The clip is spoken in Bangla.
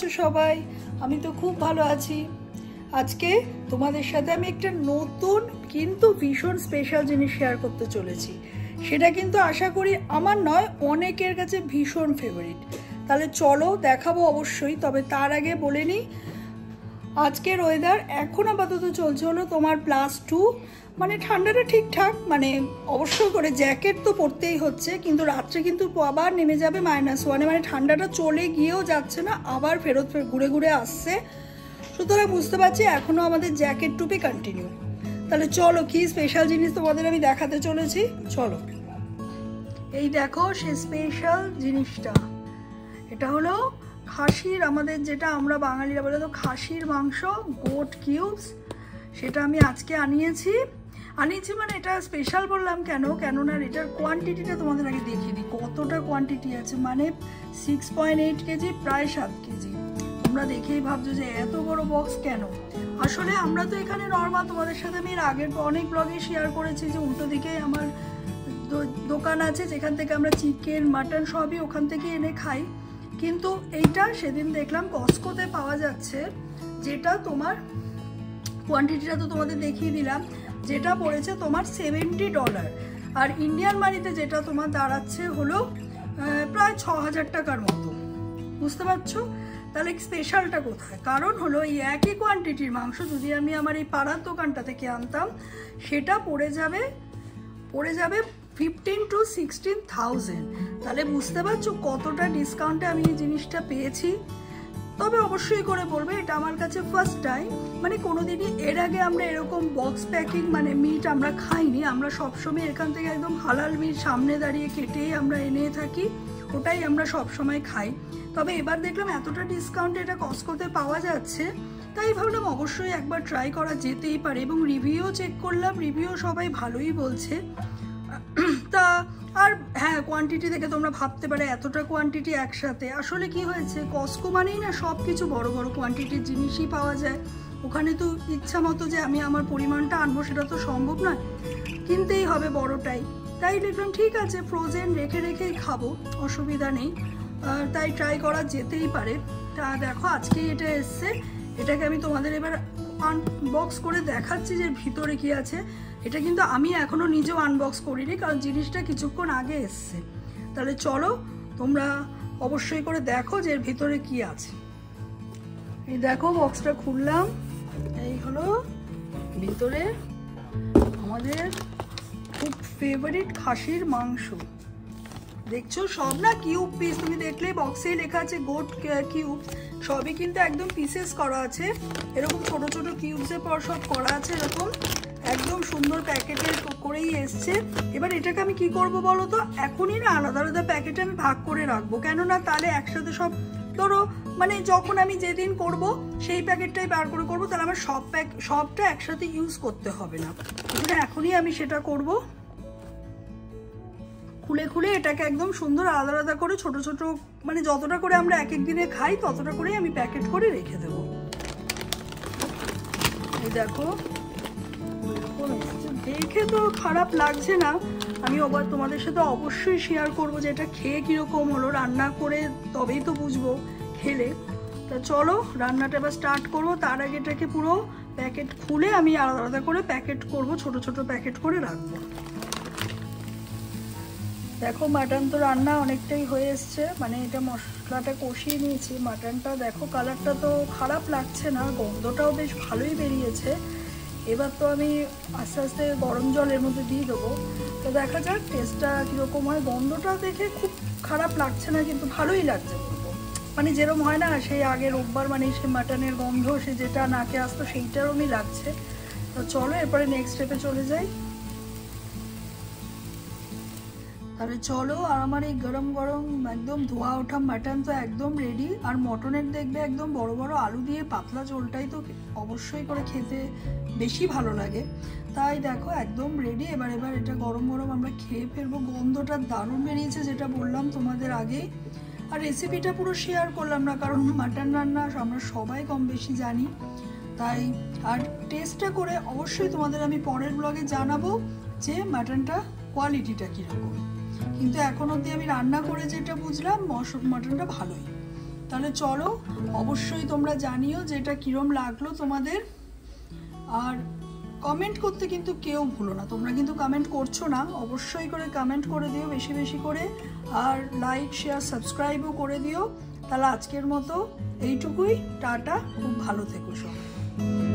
আছো সবাই? আমি তো খুব ভালো আছি। আজকে তোমাদের সাথে আমি একটা নতুন কিন্তু ভীষণ স্পেশাল জিনিস শেয়ার করতে চলেছি। সেটা কিন্তু আশা করি আমার নয়, অনেকের কাছে ভীষণ ফেভারিট। তাহলে চলো দেখাবো অবশ্যই, তবে তার আগে বলে নিই আজকের ওয়েদার এখন আপাতত চলছে হলো তোমার +2, মানে ঠান্ডাটা ঠিকঠাক, মানে অবশ্যই করে জ্যাকেট তো পরতেই হচ্ছে, কিন্তু রাত্রে কিন্তু আবার নেমে যাবে -1, মানে ঠান্ডাটা চলে গিয়েও যাচ্ছে না, আবার ফেরত ঘুরে ঘুরে আসছে। সুতরাং বুঝতে পারছি এখনও আমাদের জ্যাকেট টুপি কন্টিনিউ। তাহলে চলো কি স্পেশাল জিনিস তোমাদের আমি দেখাতে চলেছি, চলো। এই দেখো সেই স্পেশাল জিনিসটা, এটা হলো খাসির, আমাদের যেটা আমরা বাঙালিরা বলে তো খাসির মাংস, গোট কিউবস। সেটা আমি আজকে আনিয়েছি, মানে এটা স্পেশাল বললাম কেননা এটার কোয়ান্টিটিটা তোমাদের আগে দেখিয়ে দিই কতটা কোয়ান্টিটি আছে। মানে 6.8 কেজি, প্রায় 7 কেজি। তোমরা দেখেই ভাবছো যে এত বড় বক্স কেন। আসলে আমরা তো এখানে নর্মাল, তোমাদের সাথে আমি এর আগের অনেক ব্লগে শেয়ার করেছি যে উল্টো দিকে আমার দোকান আছে যেখান থেকে আমরা চিকেন মাটন সবই ওখান থেকে এনে খাই। কিন্তু এইটা সেদিন দেখলাম কস্কোতে পাওয়া যাচ্ছে, যেটা তোমার কোয়ান্টিটিটা তো তোমাদের দেখিয়ে দিলাম, যেটা পড়েছে তোমার $70, আর ইন্ডিয়ান মানিতে যেটা তোমার দাঁড়াচ্ছে হলো প্রায় 6,000 টাকার মতো। বুঝতে পারছো? তাহলে স্পেশালটা কোথায়? কারণ হলো এই একই কোয়ান্টিটির মাংস যদি আমি আমার এই পাড়ার দোকানটা থেকে আনতাম, সেটা পড়ে যাবে 15,000 to 16,000। তাহলে বুঝতে পারছো কতটা ডিসকাউন্টে আমি এই জিনিসটা পেয়েছি। তবে অবশ্যই করে বলবো এটা আমার কাছে ফার্স্ট টাইম, মানে কোনোদিনই এর আগে আমরা এরকম বক্স প্যাকিং মানে মিট আমরা খাইনি। আমরা সবসময় এখান থেকে একদম হালাল মিট সামনে দাঁড়িয়ে কেটেই আমরা এনে থাকি, ওটাই আমরা সবসময় খাই। তবে এবার দেখলাম এতটা ডিসকাউন্টে এটা কস্কোতে পাওয়া যাচ্ছে, তাই ভাবলাম অবশ্যই একবার ট্রাই করা যেতেই পারে। এবং রিভিউও চেক করলাম, রিভিউ সবাই ভালোই বলছে। তা আর হ্যাঁ, কোয়ান্টিটি দেখে তোমরা ভাবতে পারে এতটা কোয়ান্টিটি একসাথে। আসলে কি হয়েছে, কস্কো মানেই না সব কিছু বড় বড় কোয়ান্টিটির জিনিসই পাওয়া যায়। ওখানে তো ইচ্ছা মতো যে আমি আমার পরিমাণটা আনবো সেটা তো সম্ভব নয়, কিনতেই হবে বড়টাই। তাই দেখলাম ঠিক আছে, ফ্রোজেন রেখে রেখেই খাবো, অসুবিধা নেই, তাই ট্রাই করা যেতেই পারে। তা দেখো আজকেই এটা এসছে, এটাকে আমি তোমাদের এবার আনবক্স করে দেখাচ্ছি যে ভিতরে কি আছে। এটা কিন্তু আমি এখনো নিজেও আনবক্স করিনি, কারণ জিনিসটা কিছুক্ষণ আগে এসছে। তাহলে চলো তোমরা অবশ্যই করে দেখো যে এর ভিতরে কি আছে। এই দেখো বক্সটা খুললাম, এই হলো ভিতরে আমাদের খুব ফেভারিট খাসির মাংস। দেখছো সব না কিউব পিস, তুমি দেখলেই বক্সেই লেখা আছে গোট কিউব, সবই কিন্তু একদম পিসেস করা আছে, এরকম ছোট ছোট কিউবসের পর সব করা আছে, এরকম একদম সুন্দর প্যাকেটের করেই এসছে। এবার এটাকে আমি কি করব বলো তো, এখনই না আলাদা আলাদা প্যাকেটে আমি ভাগ করে রাখবো, কেননা তাহলে একসাথে সব ধরো মানে যখন আমি যেদিন করব সেই প্যাকেটটাই বার করে করবো, তাহলে আমার সবটা একসাথে ইউজ করতে হবে না। এখনই আমি সেটা করব, খুলে খুলে এটাকে একদম সুন্দর আলাদা আলাদা করে ছোট ছোট, মানে যতটা করে আমরা এক এক দিনে খাই ততটা করেই আমি প্যাকেট করে রেখে দেব। এই দেখো দেখে তো খারাপ লাগছে না, আমি আবার তোমাদের সাথে অবশ্যই শেয়ার করবো যে এটা খেয়ে কিরকম হলো, রান্না করে তবেই তো বুঝবো খেলে। তা চলো রান্নাটা এবার স্টার্ট করবো। তার আগে এটাকে পুরো প্যাকেট খুলে আমি আলাদা আলাদা করে প্যাকেট করব, ছোট ছোট প্যাকেট করে রাখবো। দেখো মাটন তো রান্না অনেকটাই হয়ে এসছে, মানে এটা মশলাটা কষিয়ে নিয়েছি। মাটনটা দেখো কালারটা তো খারাপ লাগছে না, গন্ধটাও বেশ ভালোই বেরিয়েছে। এবার তো আমি আস্তে আস্তে গরম জল এর মধ্যে দিয়ে দেবো, তো দেখা যাক টেস্টটা কীরকম হয়। গন্ধটা দেখে খুব খারাপ লাগছে না, কিন্তু ভালোই লাগছে বলবো, মানে যেরকম হয় না সেই আগে রোববার মানে সে মাটনের গন্ধ সে যেটা নাকে আসতো সেইটারমই লাগছে। তো চলো এরপরে নেক্সট স্টেপে চলে যাই। তাহলে চলো, আর আমার এই গরম গরম একদম ধোয়া ওঠা মাটন তো একদম রেডি। আর মটনের দেখবে একদম বড় বড় আলু দিয়ে পাতলা ঝোলটাই তো অবশ্যই করে খেতে বেশি ভালো লাগে। তাই দেখো একদম রেডি। এবার এটা গরম গরম আমরা খেয়ে ফেলবো। গন্ধটা দারুণ বেরিয়েছে যেটা বললাম তোমাদের আগেই। আর রেসিপিটা পুরো শেয়ার করলাম না, কারণ মাটন রান্না আমরা সবাই কম বেশি জানি, তাই আর টেস্টটা করে অবশ্যই তোমাদের আমি পরের ব্লগে জানাবো যে মাটনটা কোয়ালিটিটা কীরকম। কিন্তু এখন অবধি আমি রান্না করে যেটা বুঝলাম মাটনটা ভালোই। তাহলে চলো, অবশ্যই তোমরা জানিও যে এটা কিরম লাগলো তোমাদের। আর কমেন্ট করতে কিন্তু কেউ ভুলো না, তোমরা কিন্তু কমেন্ট করছো না, অবশ্যই করে কমেন্ট করে দিও বেশি বেশি করে, আর লাইক শেয়ার সাবস্ক্রাইবও করে দিও। তাহলে আজকের মতো এইটুকুই, টাটা, খুব ভালো থেকো সবাই।